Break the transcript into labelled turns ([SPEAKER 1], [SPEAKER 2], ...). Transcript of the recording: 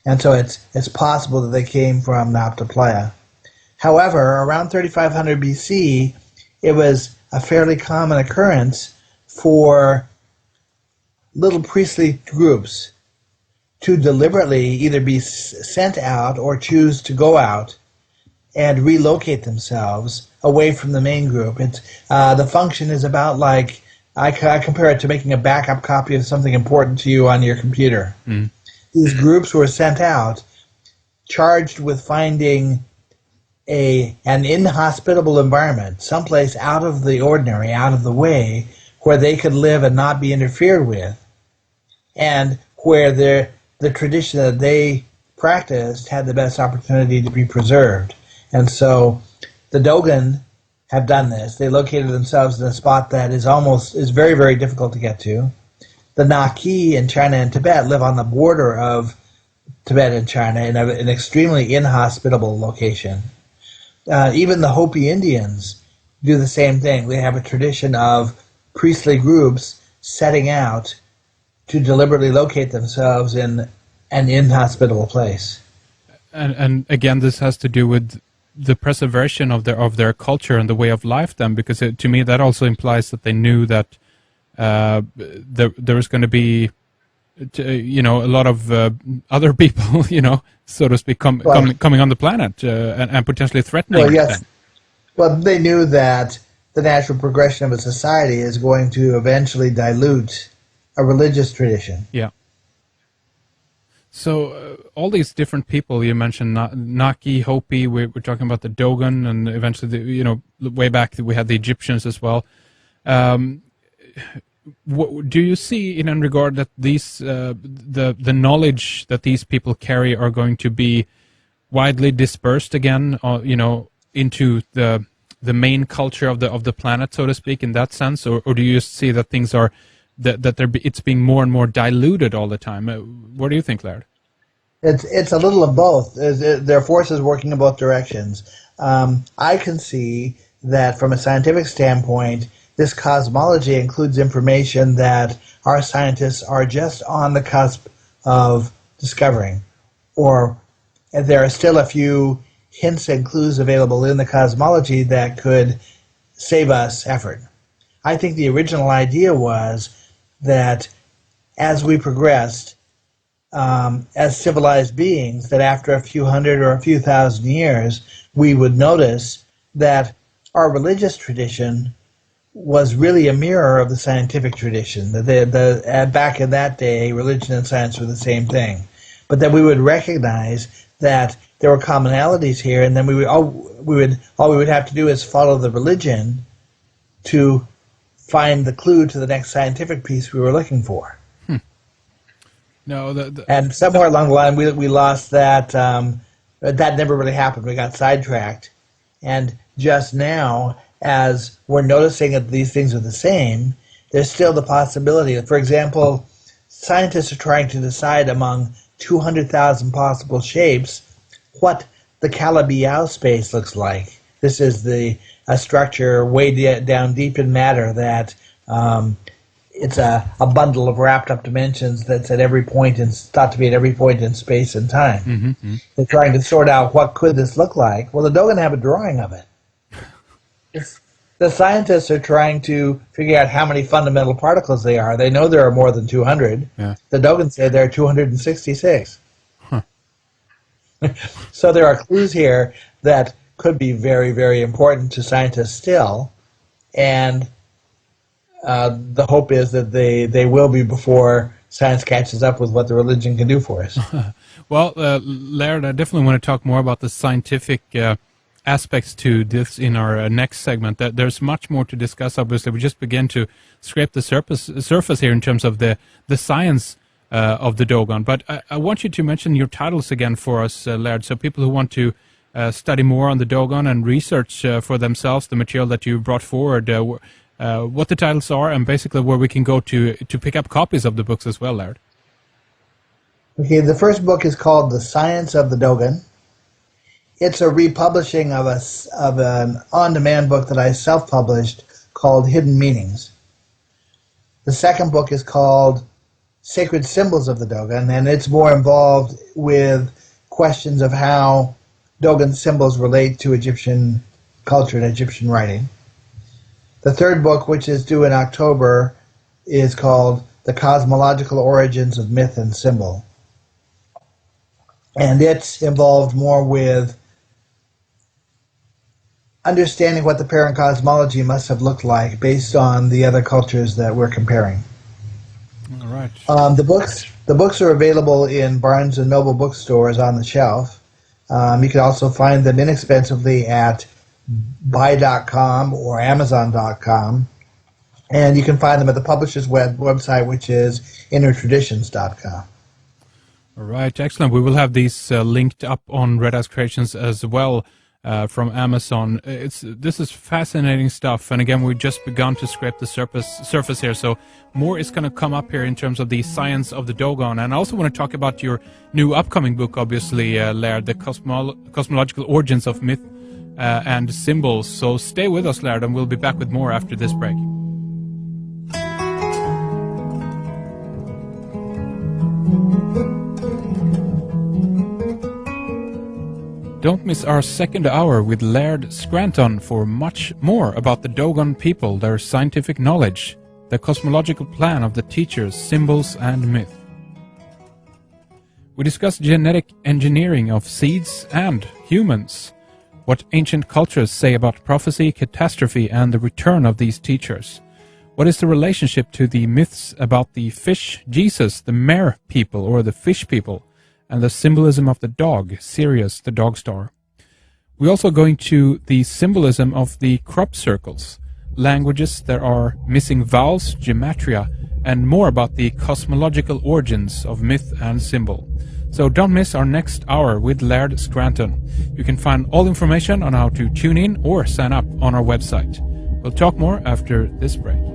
[SPEAKER 1] And so it's possible that they came from Noptoplaya. However, around 3500 BC, it was a fairly common occurrence for little priestly groups to deliberately either be sent out or choose to go out and relocate themselves away from the main group. The function is about like, I compare it to making a backup copy of something important to you on your computer.
[SPEAKER 2] Mm.
[SPEAKER 1] These groups were sent out charged with finding an inhospitable environment, someplace out of the ordinary, out of the way, where they could live and not be interfered with, and where the tradition that they practiced had the best opportunity to be preserved. And so the Dogon have done this. They located themselves in a spot that is very, very difficult to get to. The Naki in China and Tibet live on the border of Tibet and China in an extremely inhospitable location. Even the Hopi Indians do the same thing. They have a tradition of priestly groups setting out to deliberately locate themselves in an inhospitable place.
[SPEAKER 2] And again, this has to do with the preservation of their culture and the way of life then, because to me that also implies that they knew that there was going to be a lot of other people, so to speak, coming on the planet and potentially threatening.
[SPEAKER 1] Well, yes. Well, they knew that the natural progression of a society is going to eventually dilute a religious tradition.
[SPEAKER 2] Yeah. So all these different people you mentioned, Naki, Hopi, we're talking about the Dogon, and eventually, way back we had the Egyptians as well. What, do you see in regard that these the knowledge that these people carry are going to be widely dispersed again, into the main culture of the planet, so to speak, in that sense, or do you see that things are it's being more and more diluted all the time? What do you think, Laird?
[SPEAKER 1] It's a little of both. There are forces working in both directions. I can see that from a scientific standpoint, this cosmology includes information that our scientists are just on the cusp of discovering, or there are still a few hints and clues available in the cosmology that could save us effort. I think the original idea was that as we progressed as civilized beings, that after a few hundred or a few thousand years, we would notice that our religious tradition was really a mirror of the scientific tradition. Back in that day, religion and science were the same thing. But that we would recognize that there were commonalities here, and then all we would have to do is follow the religion to find the clue to the next scientific piece we were looking for.
[SPEAKER 2] No,
[SPEAKER 1] and somewhere along the line, we lost that. That never really happened. We got sidetracked, and just now, as we're noticing that these things are the same, there's still the possibility. For example, scientists are trying to decide among 200,000 possible shapes what the Calabi-Yau space looks like. This is a structure way down deep in matter that it's a bundle of wrapped up dimensions that's at every point thought to be at every point in space and time.
[SPEAKER 2] Mm-hmm.
[SPEAKER 1] They're trying to sort out what could this look like. Well, the Dogon have a drawing of it. The scientists are trying to figure out how many fundamental particles they are. They know there are more than 200.
[SPEAKER 2] Yeah.
[SPEAKER 1] The Dogon say there are 266.
[SPEAKER 2] Huh.
[SPEAKER 1] So there are clues here that could be very, very important to scientists still, and the hope is that they will be before science catches up with what the religion can do for us.
[SPEAKER 2] Well, Laird, I definitely want to talk more about the scientific aspects to this in our next segment. There's much more to discuss. Obviously, we just began to scrape the surface here in terms of the science of the Dogon. But I want you to mention your titles again for us, Laird, so people who want to study more on the Dogon and research for themselves the material that you've brought forward, what the titles are, and basically where we can go to pick up copies of the books as well, Laird.
[SPEAKER 1] Okay, the first book is called The Science of the Dogon. It's a republishing of an on-demand book that I self-published called Hidden Meanings. The second book is called sacred symbols of the Dogon, and it's more involved with questions of how Dogon symbols relate to Egyptian culture and Egyptian writing. The third book, which is due in October, is called The Cosmological Origins of Myth and Symbol. And it's involved more with understanding what the parent cosmology must have looked like based on the other cultures that we're comparing.
[SPEAKER 2] All right.
[SPEAKER 1] The books are available in Barnes and Noble bookstores on the shelf. You can also find them inexpensively at buy.com or amazon.com. And you can find them at the publisher's website, which is innertraditions.com.
[SPEAKER 2] All right, excellent. We will have these linked up on Red House Creations as well from Amazon. This is fascinating stuff, and again, we've just begun to scrape the surface here, so more is going to come up here in terms of the science of the Dogon. And I also want to talk about your new upcoming book, obviously, Laird, The Cosmological Origins of Myth and Symbols. So stay with us, Laird, and we'll be back with more after this break. Don't miss our second hour with Laird Scranton for much more about the Dogon people, their scientific knowledge, the cosmological plan of the teachers, symbols and myth. We discuss genetic engineering of seeds and humans, what ancient cultures say about prophecy, catastrophe and the return of these teachers. What is the relationship to the myths about the fish Jesus, the mare people or the fish people, and the symbolism of the dog, Sirius, the dog star. We're also going to the symbolism of the crop circles, languages that are missing vowels, gematria, and more about the cosmological origins of myth and symbol. So don't miss our next hour with Laird Scranton. You can find all information on how to tune in or sign up on our website. We'll talk more after this break.